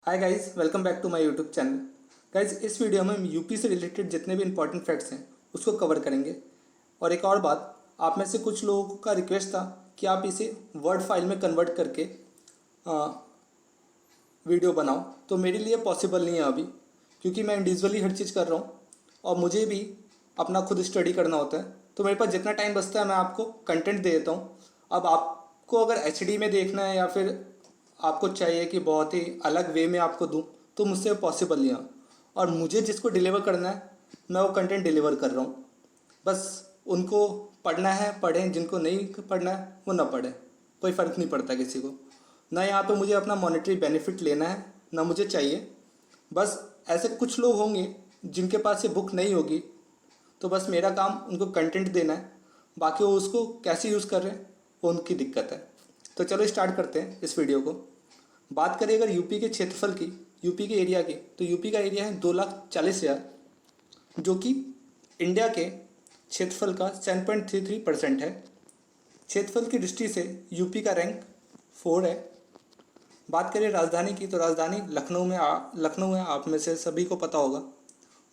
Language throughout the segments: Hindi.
Hi guys, welcome back to my YouTube channel. Guys, इस वीडियो में हम यूपी से रिलेटेड जितने भी इंपॉर्टेंट फैक्ट्स हैं उसको कवर करेंगे। और एक और बात, आप में से कुछ लोगों का रिक्वेस्ट था कि आप इसे वर्ड फाइल में कन्वर्ट करके वीडियो बनाओ, तो मेरे लिए पॉसिबल नहीं है अभी, क्योंकि मैं इंडिविजुअली हर चीज़ कर रहा हूँ और मुझे भी अपना खुद स्टडी करना होता है। तो मेरे पास जितना टाइम बचता है मैं आपको कंटेंट दे देता हूँ। अब आपको अगर एचडी में देखना है या फिर आपको चाहिए कि बहुत ही अलग वे में आपको दूँ, तो मुझसे पॉसिबल नहीं है। और मुझे जिसको डिलीवर करना है मैं वो कंटेंट डिलीवर कर रहा हूँ। बस उनको पढ़ना है पढ़ें, जिनको नहीं पढ़ना है वो ना पढ़ें, कोई फ़र्क नहीं पड़ता किसी को। ना यहाँ पे मुझे अपना मॉनेटरी बेनिफिट लेना है, ना मुझे चाहिए। बस ऐसे कुछ लोग होंगे जिनके पास ये बुक नहीं होगी, तो बस मेरा काम उनको कंटेंट देना है, बाकी वो उसको कैसे यूज़ कर रहे हैं वो उनकी दिक्कत है। तो चलो स्टार्ट करते हैं इस वीडियो को। बात करें अगर यूपी के क्षेत्रफल की, यूपी के एरिया की, तो यूपी का एरिया है 2,40,000, जो कि इंडिया के क्षेत्रफल का 7.33% है। क्षेत्रफल की दृष्टि से यूपी का रैंक 4 है। बात करें राजधानी की, तो राजधानी लखनऊ है, आप में से सभी को पता होगा।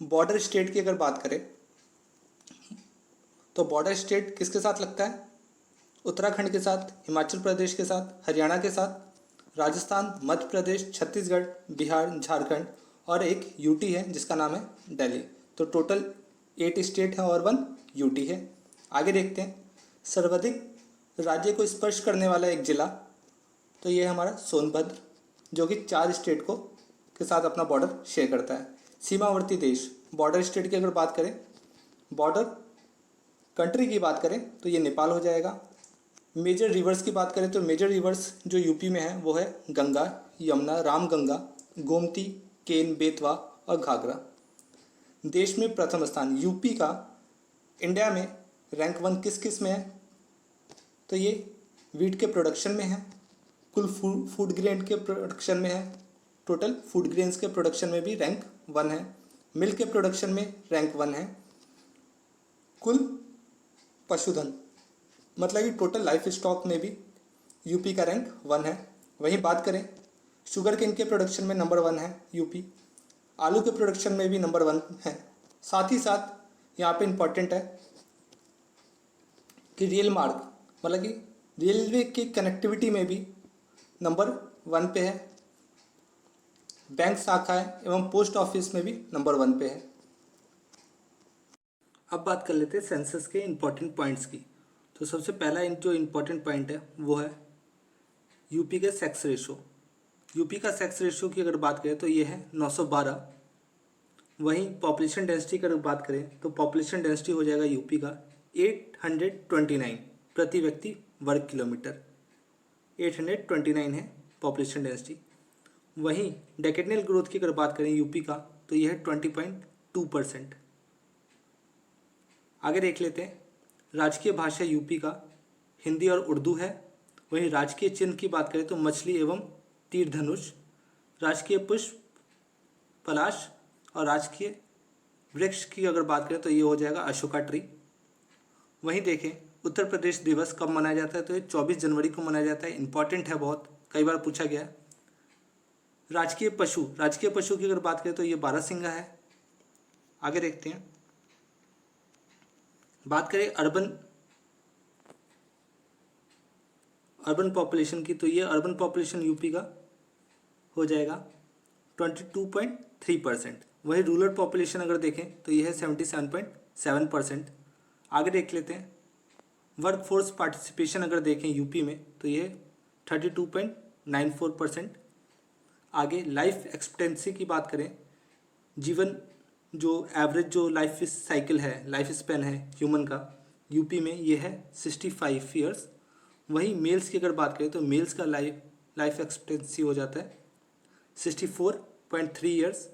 बॉर्डर स्टेट की अगर बात करें तो बॉर्डर स्टेट किसके साथ लगता है? उत्तराखंड के साथ, हिमाचल प्रदेश के साथ, हरियाणा के साथ, राजस्थान, मध्य प्रदेश, छत्तीसगढ़, बिहार, झारखंड और एक यूटी है जिसका नाम है दिल्ली। तो टोटल 8 स्टेट हैं और 1 यूटी है। आगे देखते हैं, सर्वाधिक राज्य को स्पर्श करने वाला एक ज़िला, तो ये है हमारा सोनभद्र, जो कि 4 स्टेट को के साथ अपना बॉर्डर शेयर करता है। सीमावर्ती देश, बॉर्डर स्टेट की अगर बात करें, बॉर्डर कंट्री की बात करें तो ये नेपाल हो जाएगा। मेजर रिवर्स की बात करें तो मेजर रिवर्स जो यूपी में है वो है गंगा, यमुना, रामगंगा, गोमती, केन, बेतवा और घाघरा। देश में प्रथम स्थान यूपी का इंडिया में रैंक 1 किस किस में है? तो ये वीट के प्रोडक्शन में है, कुल फूड ग्रेन के प्रोडक्शन में है, टोटल फूड ग्रेन्स के प्रोडक्शन में भी रैंक 1 है, मिल्क के प्रोडक्शन में रैंक 1 है, कुल पशुधन मतलब कि टोटल लाइफ स्टॉक में भी यूपी का रैंक 1 है। वहीं बात करें शुगर केन के प्रोडक्शन में नंबर 1 है यूपी, आलू के प्रोडक्शन में भी नंबर 1 है। साथ ही साथ यहाँ पे इम्पॉर्टेंट है कि रेल मार्ग मतलब कि रेलवे की कनेक्टिविटी में भी नंबर 1 पे है। बैंक शाखाएं एवं पोस्ट ऑफिस में भी नंबर 1 पे है। अब बात कर लेते हैं सेंसस के इम्पोर्टेंट पॉइंट्स की। तो सबसे पहला जो इम्पोर्टेंट पॉइंट है वो है यूपी के सेक्स रेशो। यूपी का सेक्स रेशो की अगर बात करें तो ये है 912। वहीं पॉपुलेशन डेंसिटी की अगर बात करें तो पॉपुलेशन डेंसिटी हो जाएगा यूपी का 829 प्रति व्यक्ति वर्ग किलोमीटर। 829 है पॉपुलेशन डेंसिटी। वहीं डेकेडनल ग्रोथ की अगर बात करें यूपी का तो यह है 20.2%। आगे देख लेते हैं, राजकीय भाषा यूपी का हिंदी और उर्दू है। वहीं राजकीय चिन्ह की बात करें तो मछली एवं तीर धनुष। राजकीय पुष्प पलाश और राजकीय वृक्ष की अगर बात करें तो ये हो जाएगा अशोका ट्री। वहीं देखें उत्तर प्रदेश दिवस कब मनाया जाता है, तो ये 24 जनवरी को मनाया जाता है। इंपॉर्टेंट है, बहुत कई बार पूछा गया है। राजकीय पशु की अगर बात करें तो ये बारहसिंगा है। आगे देखते हैं, बात करें अर्बन पॉपुलेशन की, तो ये अर्बन पॉपुलेशन यूपी का हो जाएगा 22.3%। वही रूरल पॉपुलेशन अगर देखें तो ये है 77.7%। आगे देख लेते हैं, वर्क फोर्स पार्टिसिपेशन अगर देखें यूपी में तो ये 32.94%। आगे लाइफ एक्सपेक्टेंसी की बात करें, जीवन जो एवरेज जो लाइफ साइकिल है, लाइफ स्पैन है ह्यूमन का, यूपी में ये है 65 ईयर्स। वहीं मेल्स की अगर बात करें तो मेल्स का लाइफ एक्सपेक्टेंसी हो जाता है 64.3 ईयर्स।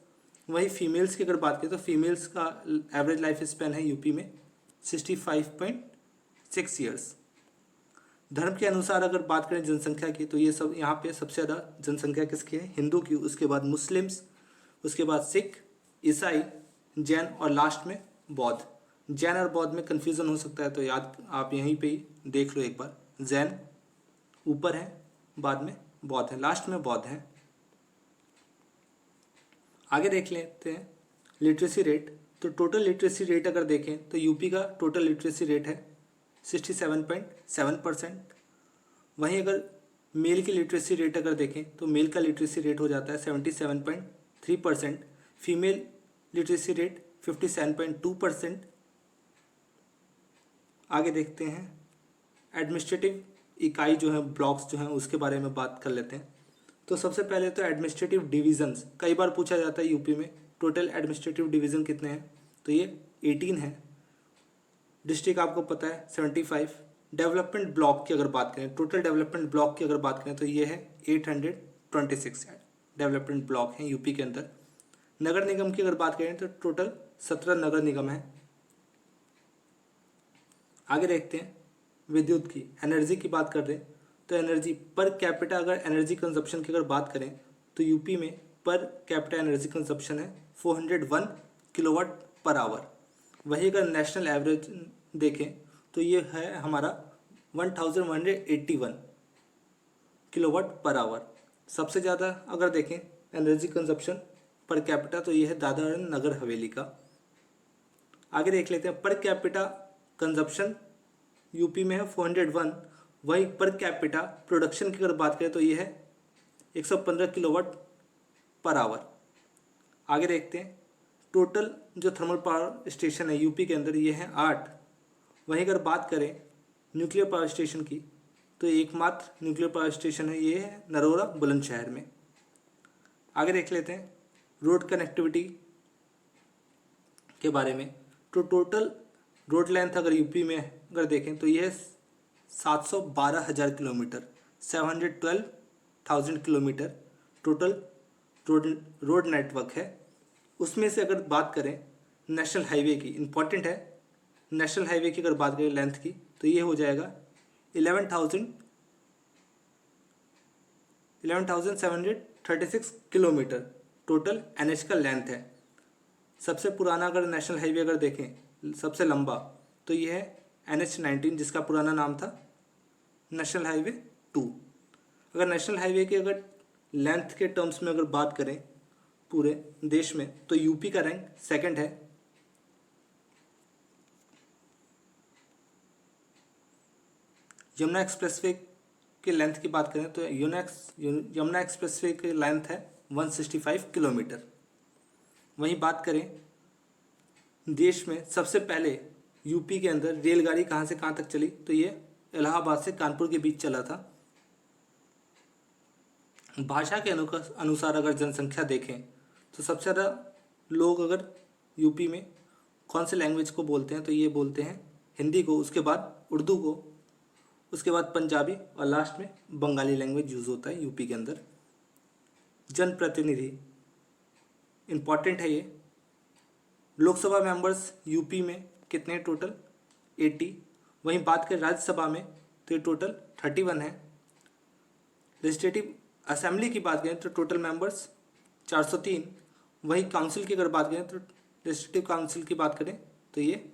वहीं फीमेल्स की अगर बात करें तो फीमेल्स का एवरेज लाइफ स्पैन है यूपी में 65.6 ईयर्स। धर्म के अनुसार अगर बात करें जनसंख्या की, तो ये सब यहाँ पे सबसे ज़्यादा जनसंख्या किसकी है? हिंदू की, उसके बाद मुस्लिम्स, उसके बाद सिख, ईसाई, जैन और लास्ट में बौद्ध। जैन और बौद्ध में कन्फ्यूज़न हो सकता है, तो याद आप यहीं पे ही देख लो एक बार, जैन ऊपर है, बाद में बौद्ध है, लास्ट में बौद्ध है। आगे देख लेते हैं लिटरेसी रेट। तो टोटल लिटरेसी रेट अगर देखें तो यूपी का टोटल लिटरेसी रेट है 67.7%। वहीं अगर मेल की लिटरेसी रेट अगर देखें तो मेल का लिटरेसी रेट हो जाता है 77.3%, फीमेल लिटरेसी रेट 57.2%। आगे देखते हैं एडमिनिस्ट्रेटिव इकाई जो है, ब्लॉक्स जो हैं, उसके बारे में बात कर लेते हैं। तो सबसे पहले तो एडमिनिस्ट्रेटिव डिवीजन्स कई बार पूछा जाता है यूपी में टोटल एडमिनिस्ट्रेटिव डिवीज़न कितने हैं, तो ये 18 है। डिस्ट्रिक्ट आपको पता है 75। डेवलपमेंट ब्लॉक की अगर बात करें, टोटल डेवलपमेंट ब्लॉक की अगर बात करें तो ये है 826 डेवलपमेंट ब्लॉक हैं यूपी के अंदर। नगर निगम की अगर बात करें तो टोटल 17 नगर निगम है। आगे देखते हैं विद्युत की, एनर्जी की बात कर रहे हैं तो एनर्जी पर कैपिटा अगर एनर्जी कंजप्शन की अगर बात करें तो यूपी में पर कैपिटा एनर्जी कंजप्शन है 401 किलोवाट पर आवर। वही अगर नेशनल एवरेज देखें तो ये है हमारा 1181 किलोवाट पर आवर। सबसे ज़्यादा अगर देखें एनर्जी कंजप्शन पर कैपिटा तो ये है दादरा नगर हवेली का। आगे देख लेते हैं पर कैपिटा कंजप्शन यूपी में है 401। वहीं पर कैपिटा प्रोडक्शन की अगर बात करें तो ये है 115 किलोवाट पर आवर। आगे देखते हैं टोटल जो थर्मल पावर स्टेशन है यूपी के अंदर ये है 8। वहीं अगर बात करें न्यूक्लियर पावर स्टेशन की तो एकमात्र न्यूक्लियर पावर स्टेशन है ये है नरोरा बुलंदशहर में। आगे देख लेते हैं रोड कनेक्टिविटी के बारे में। तो टोटल रोड लेंथ अगर यूपी में अगर देखें तो ये 712,000 kilometre, 712,000 kilometre total road network है। उसमें से अगर बात करें नेशनल हाईवे की, इम्पॉर्टेंट है, नेशनल हाईवे की अगर बात करें लेंथ की तो ये हो जाएगा 11,736 किलोमीटर टोटल एनएच का लेंथ है। सबसे पुराना अगर नेशनल हाईवे अगर देखें सबसे लंबा तो ये है NH-19 जिसका पुराना नाम था नेशनल हाईवे 2। अगर नेशनल हाईवे की अगर लेंथ के टर्म्स में अगर बात करें पूरे देश में तो यूपी का रैंक सेकंड है। यमुना एक्सप्रेसवे के लेंथ की बात करें तो यमुना एक्सप्रेसवे की लेंथ है 165 किलोमीटर। वहीं बात करें देश में सबसे पहले यूपी के अंदर रेलगाड़ी कहाँ से कहाँ तक चली तो ये इलाहाबाद से कानपुर के बीच चला था। भाषा के अनुसार अगर जनसंख्या देखें तो सबसे ज़्यादा लोग अगर यूपी में कौन से लैंग्वेज को बोलते हैं तो ये बोलते हैं हिंदी को, उसके बाद उर्दू को, उसके बाद पंजाबी और लास्ट में बंगाली लैंग्वेज यूज़ होता है यूपी के अंदर। जनप्रतिनिधि इम्पॉर्टेंट है ये। लोकसभा मेंबर्स यूपी में कितने टोटल 80। वहीं बात करें राज्यसभा में तो ये टोटल 31 है। लेजिस्लेटिव असेंबली की बात करें तो टोटल मेंबर्स 403। वहीं काउंसिल की अगर बात करें तो लेजिस्लेटिव काउंसिल की बात करें तो ये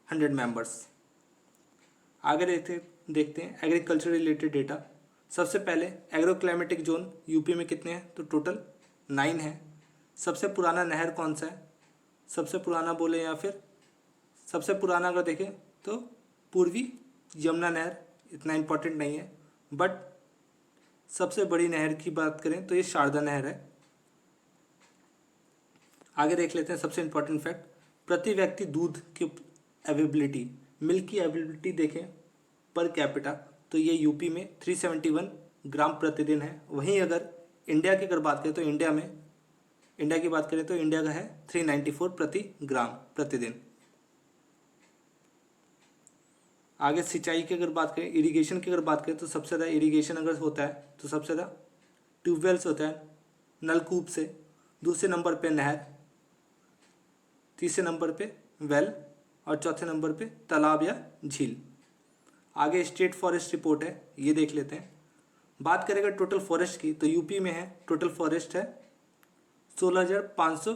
100 मेंबर्स। आगे देखते हैं एग्रीकल्चर रिलेटेड डेटा। सबसे पहले एग्रो क्लाइमेटिक जोन यूपी में कितने हैं तो टोटल 9 है। सबसे पुराना नहर कौन सा है, सबसे पुराना बोले या फिर सबसे पुराना अगर देखें तो पूर्वी यमुना नहर, इतना इम्पोर्टेंट नहीं है। बट सबसे बड़ी नहर की बात करें तो ये शारदा नहर है। आगे देख लेते हैं सबसे इम्पोर्टेंट फैक्ट, प्रति व्यक्ति दूध की अवेलेबिलिटी, मिल्क की अवेलेबिलिटी देखें पर कैपिटा तो ये यूपी में 371 ग्राम प्रतिदिन है। वहीं अगर इंडिया की अगर बात करें तो इंडिया की बात करें तो इंडिया का है 394 प्रति ग्राम प्रतिदिन। आगे सिंचाई की अगर बात करें, इरिगेशन की अगर बात करें तो सबसे ज़्यादा इरिगेशन अगर होता है तो सबसे ज़्यादा ट्यूबवेल्स होता है नलकूप से, दूसरे नंबर पे नहर, तीसरे नंबर पे वेल और चौथे नंबर पे तालाब या झील। आगे स्टेट फॉरेस्ट रिपोर्ट है, ये देख लेते हैं। बात करेंगे टोटल फॉरेस्ट की तो यूपी में है टोटल फॉरेस्ट है 16,500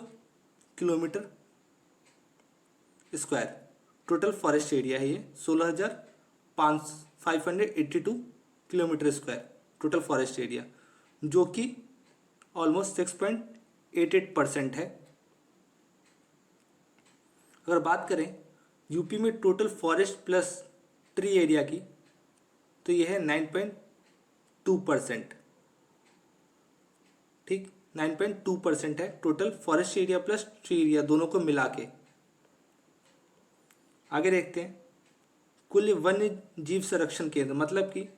kilometre square total forest area है ये 16,582 kilometre square total forest area, जो कि ऑलमोस्ट 88% है। अगर बात करें यूपी में total forest plus tree area की, तो यह है 9.2%। ठीक, 9.2% है total forest area plus tree area दोनों को मिला के। आगे देखते हैं कुल वन्य जीव संरक्षण केंद्र, मतलब कि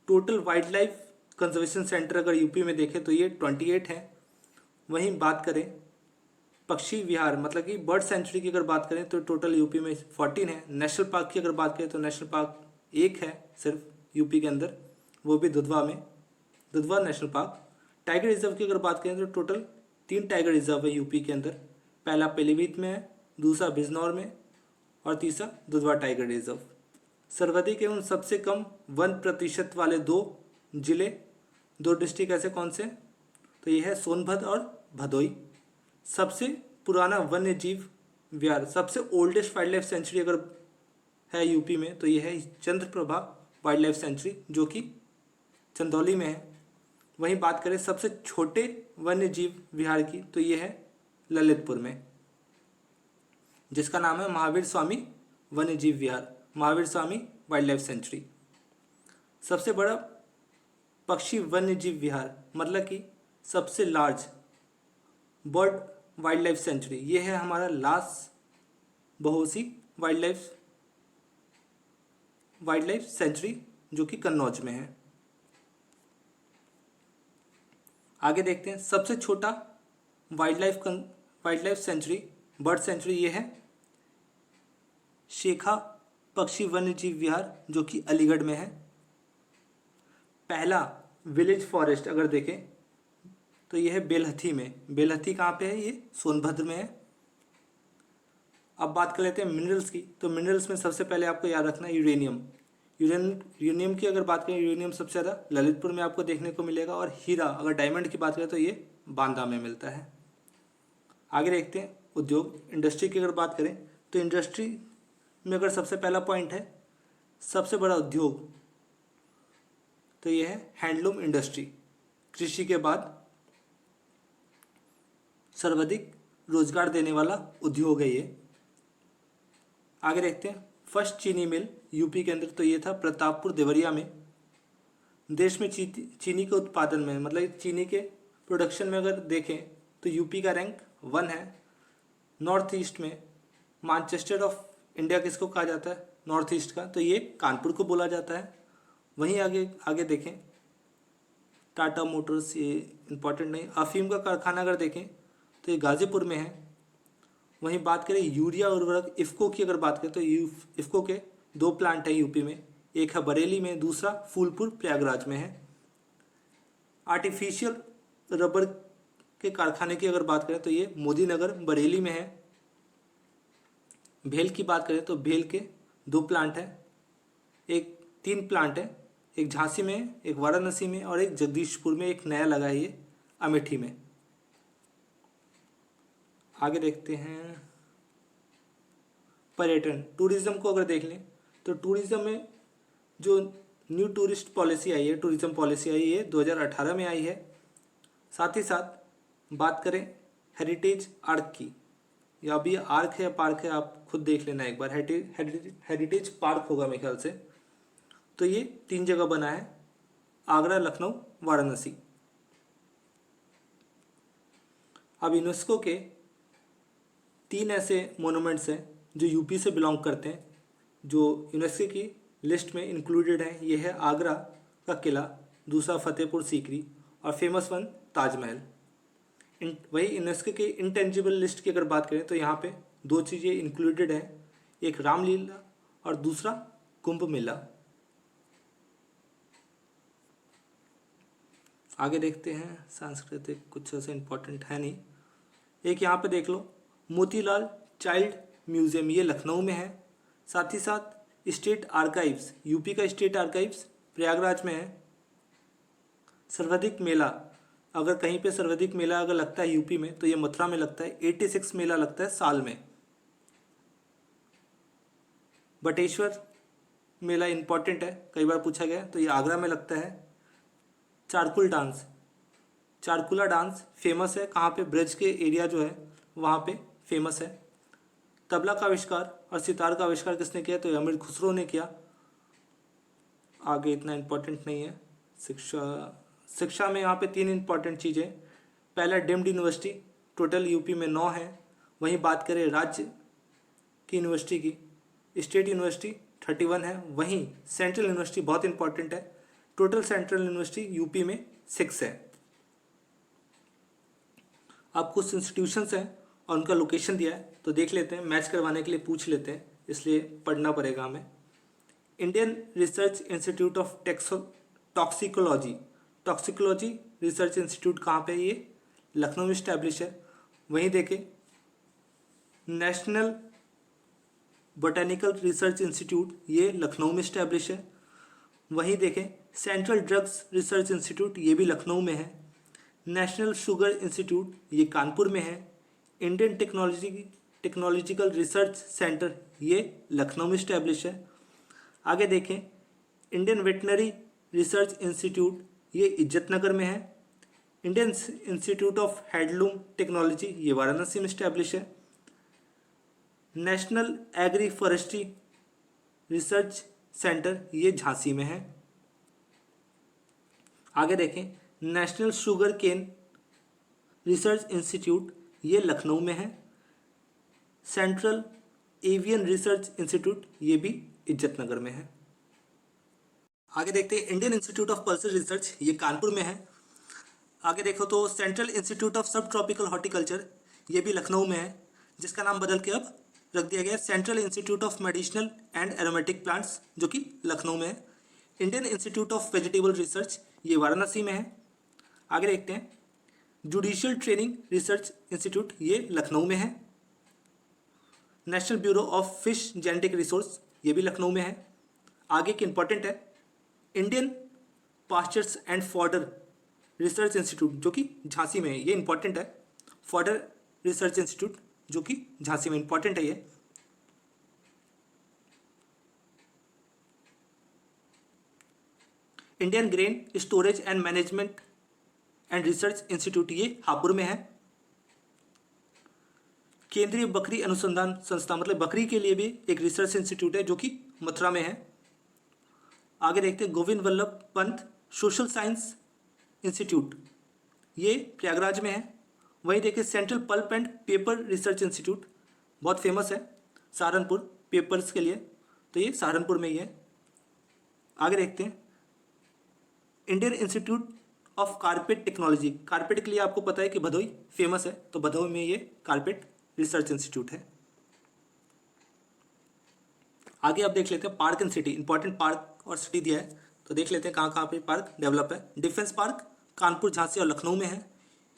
total wild life conservation centre अगर यूपी में देखें तो ये 28 है। वहीं बात करें पक्षी विहार मतलब कि बर्ड सेंचुरी की अगर बात करें तो टोटल यूपी में 14 है। नेशनल पार्क की अगर बात करें तो नेशनल पार्क एक है सिर्फ यूपी के अंदर, वो भी दुधवा में, Dudhwa national park. Tiger reserve की अगर बात करें तो टोटल 3 टाइगर रिजर्व है यूपी के अंदर। पहला पीलीभीत में है, दूसरा बिजनौर में और तीसरा दुधवा टाइगर रिजर्व। सर्वाधिक एवं सबसे कम 1% वाले 2 जिले, 2 डिस्ट्रिक्ट ऐसे कौन से, तो ये है सोनभद्र और भदोई। सबसे पुराना वन्य जीव विहार, सबसे ओल्डेस्ट वाइल्ड लाइफ सेंचुरी अगर है यूपी में तो ये है चंद्रप्रभा वाइल्ड लाइफ सेंचुरी जो कि चंदौली में है। वहीं बात करें सबसे छोटे वन्य जीव विहार की तो ये है ललितपुर में, जिसका नाम है महावीर स्वामी वन्य जीव विहार, Mahavir Swami wild life sanctuary. सबसे बड़ा पक्षी वन्य जीव विहार मतलब कि सबसे large bird wild life sanctuary, ये है हमारा लास बहोसी वाइल्ड लाइफ सेंचुरी जो कि कन्नौज में है। आगे देखते हैं सबसे छोटा wild life sanctuary, bird sanctuary, ये है शेखा पक्षी वन्य जीव विहार जो कि अलीगढ़ में है। पहला विलेज फॉरेस्ट अगर देखें तो यह है बेलहथी में। बेलहथी कहाँ पे है, ये सोनभद्र में है। अब बात कर लेते हैं मिनरल्स की, तो मिनरल्स में सबसे पहले आपको याद रखना है यूरेनियम। यूरेनियम की अगर बात करें, यूरेनियम सबसे ज़्यादा ललितपुर में आपको देखने को मिलेगा, और हीरा अगर डायमंड की बात करें तो ये बांदा में मिलता है। आगे देखते हैं उद्योग इंडस्ट्री की अगर बात करें तो इंडस्ट्री में अगर सबसे पहला पॉइंट है सबसे बड़ा उद्योग तो ये है हैंडलूम इंडस्ट्री। कृषि के बाद सर्वाधिक रोजगार देने वाला उद्योग है ये। आगे देखते हैं फर्स्ट चीनी मिल यूपी के अंदर, तो ये था प्रतापपुर देवरिया में। देश में चीनी के उत्पादन में मतलब चीनी के प्रोडक्शन में अगर देखें तो यूपी का रैंक 1 है। नॉर्थ ईस्ट में मैनचेस्टर ऑफ इंडिया किसको कहा जाता है नॉर्थ ईस्ट का, तो ये कानपुर को बोला जाता है। वहीं आगे देखें टाटा मोटर्स, ये इम्पॉर्टेंट नहीं। अफीम का कारखाना अगर देखें तो ये गाज़ीपुर में है। वहीं बात करें यूरिया उर्वरक इफ़को की अगर बात करें तो इफ़को के 2 प्लांट हैं यूपी में, एक है बरेली में, दूसरा फूलपुर प्रयागराज में है। आर्टिफिशियल रबर के कारखाने की अगर बात करें तो ये मोदी नगर बरेली में है। भेल की बात करें तो भेल के 2 प्लांट हैं, 3 प्लांट हैं, एक झांसी में, एक वाराणसी में और एक जगदीशपुर में, एक नया लगा है ये अमेठी में। आगे देखते हैं पर्यटन टूरिज्म को अगर देख लें तो टूरिज्म में जो न्यू टूरिस्ट पॉलिसी आई है, टूरिज्म पॉलिसी आई है 2018 में आई है। साथ ही साथ बात करें हेरिटेज आर्क की, या अभी आर्क है या पार्क है आप खुद देख लेना एक बार, हेरिटेज पार्क होगा मेरे ख्याल से। तो ये 3 जगह बना है, आगरा, लखनऊ, वाराणसी। अब यूनेस्को के 3 ऐसे मोनूमेंट्स हैं जो यूपी से बिलोंग करते हैं, जो यूनेस्को की लिस्ट में इंक्लूडेड हैं। ये है आगरा का किला, दूसरा फतेहपुर सीकरी और फेमस वन ताजमहल। वही यूनेस्को के इंटेंजिबल लिस्ट की अगर बात करें तो यहाँ पे 2 चीज़ें इंक्लूडेड हैं, एक रामलीला और दूसरा कुंभ मेला। आगे देखते हैं सांस्कृतिक, कुछ ऐसे इम्पोर्टेंट है नहीं। एक यहाँ पे देख लो मोतीलाल चाइल्ड म्यूज़ियम, ये लखनऊ में है। साथ ही साथ स्टेट आर्काइव्स, यूपी का स्टेट आर्काइव्स प्रयागराज में है। सर्वाधिक मेला, अगर कहीं पे सर्वाधिक मेला अगर लगता है यूपी में तो ये मथुरा में लगता है, 86 मेला लगता है साल में। बटेश्वर मेला इम्पॉर्टेंट है, कई बार पूछा गया, तो ये आगरा में लगता है। Charcoal dance Charkula dance famous है कहाँ पे, ब्रज के एरिया जो है वहाँ पे फेमस है। तबला का आविष्कार और सितार का आविष्कार किसने किया, तो अमीर खुसरो ने किया। आगे इतना इम्पोर्टेंट नहीं है। शिक्षा में यहाँ पे 3 इम्पॉर्टेंट चीज़ें। पहला डीम्ड यूनिवर्सिटी, टोटल यूपी में 9 है। वहीं बात करें राज्य की यूनिवर्सिटी की, स्टेट यूनिवर्सिटी 31 है। वहीं सेंट्रल यूनिवर्सिटी बहुत इंपॉर्टेंट है, टोटल सेंट्रल यूनिवर्सिटी यूपी में 6 है। अब कुछ इंस्टीट्यूशंस हैं और उनका लोकेशन दिया है, तो देख लेते हैं, मैच करवाने के लिए पूछ लेते हैं, इसलिए पढ़ना पड़ेगा हमें। Indian research institute of toxicology, toxicology research institute कहाँ पे है, ये लखनऊ में इस्टेब्लिश है। वहीं देखें नेशनल बोटेनिकल रिसर्च इंस्टीट्यूट, ये लखनऊ में इस्टेब्लिश है। वहीं देखें सेंट्रल ड्रग्स रिसर्च इंस्टीट्यूट, ये भी लखनऊ में है। नेशनल शुगर इंस्टीट्यूट, ये कानपुर में है। इंडियन टेक्नोलॉजिकल रिसर्च सेंटर, ये लखनऊ में इस्टेब्लिश है। आगे देखें इंडियन वेटनरी रिसर्च इंस्टीट्यूट, ये इज्जतनगर में है। Indian institute of handloom technology, ये वाराणसी में इस्टेब्लिश है। National agri forestry research centre, ये झांसी में है। आगे देखें national sugar cane research institute, ये लखनऊ में है। सेंट्रल एवियन रिसर्च इंस्टीट्यूट, ये भी इज्जतनगर में है। आगे देखते हैं Indian institute of Pulsar research, ये कानपुर में है। आगे देखो तो सेंट्रल इंस्टीट्यूट ऑफ सब ट्रॉपिकल हॉर्टिकल्चर, ये भी लखनऊ में है, जिसका नाम बदल के अब रख दिया गया है central institute of medicinal and aromatic plants, जो कि लखनऊ में है। Indian institute of vegetable research, ये वाराणसी में है। आगे देखते हैं जुडिशियल ट्रेनिंग रिसर्च इंस्टीट्यूट, ये लखनऊ में है। National bureau of fish genetic resource, ये भी लखनऊ में है। आगे की इंपॉर्टेंट है Indian pastures and fodder research institute, जो कि झांसी में है, ये इंपॉर्टेंट है। फॉडर रिसर्च इंस्टीट्यूट, जो कि झांसी में इंपॉर्टेंट है ये। Indian grain storage and management and research institute, ये हापुड़ में है। केंद्रीय बकरी अनुसंधान संस्था, मतलब बकरी के लिए भी एक रिसर्च इंस्टीट्यूट है, जो कि मथुरा में है। आगे देखते हैं Govind Vallabh Pant social science institute, ये प्रयागराज में है। वहीं देखिए central pulp and paper research institute, बहुत फेमस है सहारनपुर पेपर्स के लिए, तो ये सहारनपुर में ही है। आगे देखते हैं Indian institute of carpet technology, carpet के लिए आपको पता है कि भदोई फेमस है, तो भदोई में ये कारपेट रिसर्च इंस्टीट्यूट है। आगे आप देख लेते हैं park and city, important park और सिटी दिया है, तो देख लेते हैं कहाँ कहाँ पे पार्क डेवलप है। डिफेंस पार्क कानपुर, झांसी और लखनऊ में है।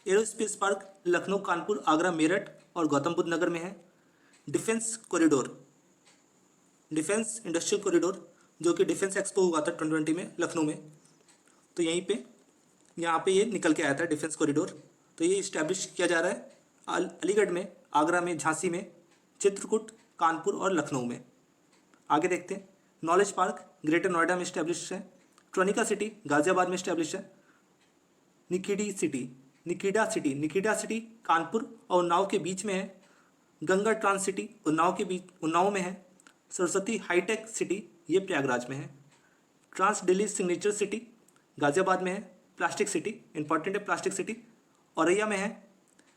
एरोस्पेस पार्क लखनऊ, कानपुर, आगरा, मेरठ और गौतम बुद्ध नगर में है। Defence corridor, defence industrial corridor, जो कि डिफेंस एक्सपो हुआ था 2020 में लखनऊ में, तो यहीं पे यहाँ पे ये निकल के आया था डिफेंस कॉरिडोर। तो ये इस्टेब्लिश किया जा रहा है अलीगढ़ में, आगरा में, झांसी में, चित्रकूट, कानपुर और लखनऊ में। आगे देखते हैं नॉलेज पार्क ग्रेटर नोएडा में इस्टेब्लिश है। ट्रोनिका सिटी गाजियाबाद में इस्टेब्लिश है। निकिडा सिटी कानपुर और उन्नाव के बीच में है। गंगा ट्रांस सिटी उन्नाव में है। सरस्वती हाईटेक सिटी, ये प्रयागराज में है। Trans Delhi signature city Ghaziabad में है। प्लास्टिक सिटी, इंपॉर्टेंट है प्लास्टिक सिटी, औरैया में है।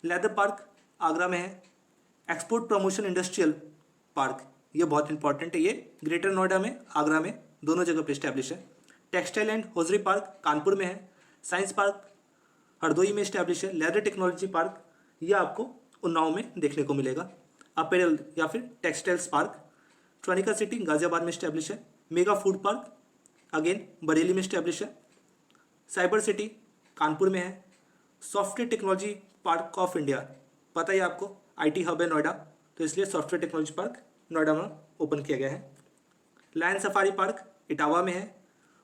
लेदर पार्क आगरा में है। एक्सपोर्ट प्रमोशन इंडस्ट्रियल पार्क, ये बहुत इंपॉर्टेंट है, ये ग्रेटर नोएडा में, आगरा में, दोनों जगह पे इस्टेब्लिश है। Textile and hosiery park Kanpur में है। साइंस पार्क हरदोई में इस्टेब्लिश है। लेदर टेक्नोलॉजी पार्क, ये आपको उन्नाव में देखने को मिलेगा। अपैरल या फिर textiles park Tronica city Ghaziabad में इस्टेब्लिश है। Mega food park again Bareilly में इस्टेब्लिश है। साइबर सिटी कानपुर में है। Software technology park of India, पता ही आपको IT हब है नोएडा, तो इसलिए सॉफ्टवेयर टेक्नोलॉजी पार्क नोएडा में ओपन किया गया है। लायन सफारी पार्क इटावा में है।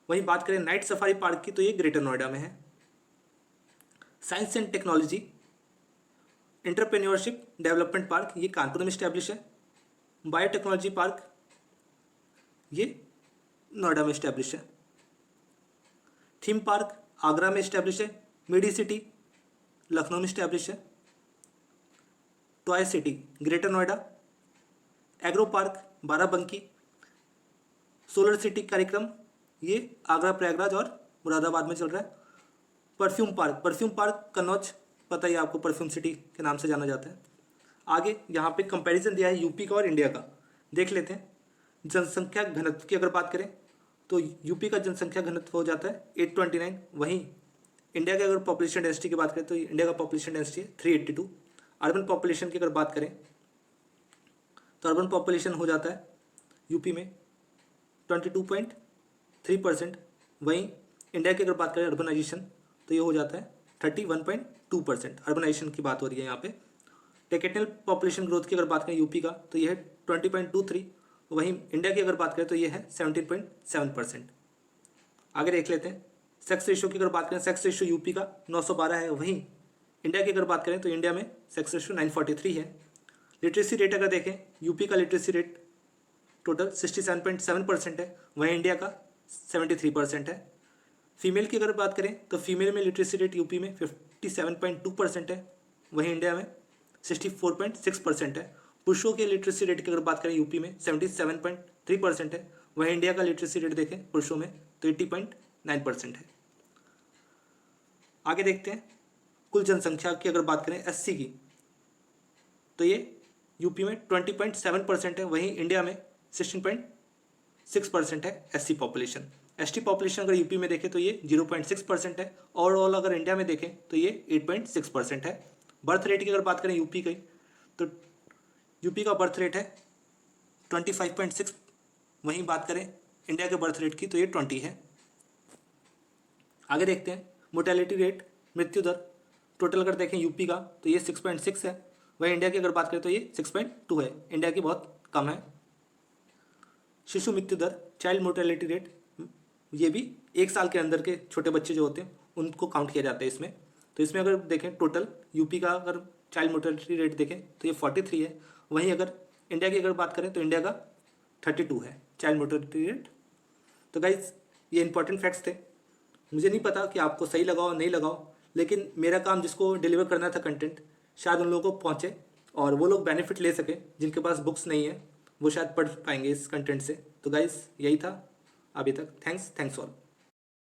वहीं बात करें नाइट सफारी पार्क की, तो ये ग्रेटर नोएडा में है। Science and technology entrepreneurship development park, ये कानपुर में इस्टेब्लिश है। बायोटेक्नोलॉजी पार्क, ये नोएडा में इस्टेब्लिश है। थीम पार्क आगरा में इस्टेब्लिश है। मेडी सिटी लखनऊ में इस्टेब्लिश है। Toy city greater Noida, agro park Barabanki, solar city कार्यक्रम ये आगरा, प्रयागराज और मुरादाबाद में चल रहा है। परफ्यूम पार्क कन्नौज, पता ही आपको परफ्यूम सिटी के नाम से जाना जाता है। आगे यहाँ पे कंपैरिजन दिया है यूपी का और इंडिया का, देख लेते हैं। जनसंख्या घनत्व की अगर बात करें तो यूपी का जनसंख्या घनत्व हो जाता है 829, वहीं इंडिया की अगर पॉपुलेशन डेंसिटी की बात करें तो इंडिया का पॉपुलेशन डेंसिटी है 382। अर्बन पॉपुलेशन की अगर बात करें तो अर्बन पॉपुलेशन हो जाता है यूपी में 22.3%, वहीं इंडिया की अगर बात करें अर्बनाइजेशन तो ये हो जाता है 31.2%। अर्बनाइजेशन की बात हो रही है यहाँ पे। टेकेटनल पॉपुलेशन ग्रोथ की अगर बात करें यूपी का तो ये है 20.23, वहीं इंडिया की अगर बात करें तो ये है 17.7%। आगे देख लेते हैं। सेक्स रेशियो की अगर बात करें, सेक्स रेशियो यूपी का 912 है, वहीं इंडिया की अगर बात करें तो इंडिया में सेक्स रेशियो 943 है। लिटरेसी रेट अगर देखें, यूपी का लिटरेसी रेट टोटल 67.7% है, वहीं इंडिया का 73% है। फीमेल की अगर बात करें तो फीमेल में लिटरेसी रेट यूपी में 57.2% है, वहीं इंडिया में 64.6% है। पुरुषों के लिटरेसी रेट की अगर बात करें यूपी में 77.3% है, वहीं इंडिया का लिटरेसी रेट देखें पुरुषों में तो 80.9% है। आगे देखते हैं। कुल जनसंख्या की अगर बात करें एससी की तो ये यूपी में 20.7% है, वहीं इंडिया में 16.6% है एससी पॉपुलेशन। एसटी पॉपुलेशन अगर यूपी में देखें तो ये 0.6% है, ओवरऑल अगर इंडिया में देखें तो ये 8.6% है। बर्थ रेट की अगर बात करें यूपी की तो यूपी का बर्थ रेट है 25.6, वहीं बात करें इंडिया के बर्थ रेट की तो ये 20 है। आगे देखते हैं। मोर्टेलिटी रेट, मृत्यु दर टोटल अगर देखें यूपी का तो ये 6.6 है, वहीं इंडिया की अगर बात करें तो ये 6.2 है, इंडिया की बहुत कम है। शिशु मृत्यु दर, चाइल्ड मोर्टेलिटी रेट, ये भी 1 साल के अंदर के छोटे बच्चे जो होते हैं उनको काउंट किया जाता है इसमें। तो इसमें अगर देखें टोटल यूपी का अगर चाइल्ड मोर्टेलिटी रेट देखें तो ये 43 है, वहीं अगर इंडिया की अगर बात करें तो इंडिया का 32 है चाइल्ड मोर्टेलिटी रेट। तो गाइज ये इंपॉर्टेंट फैक्ट्स थे। मुझे नहीं पता कि आपको सही लगाओ नहीं लगाओ, लेकिन मेरा काम जिसको डिलीवर करना था कंटेंट, शायद उन लोगों को पहुँचे और वो लोग बेनिफिट ले सकें जिनके पास बुक्स नहीं है, वो शायद पढ़ पाएंगे इस कंटेंट से। तो गाइज यही था अभी तक। Thanks all.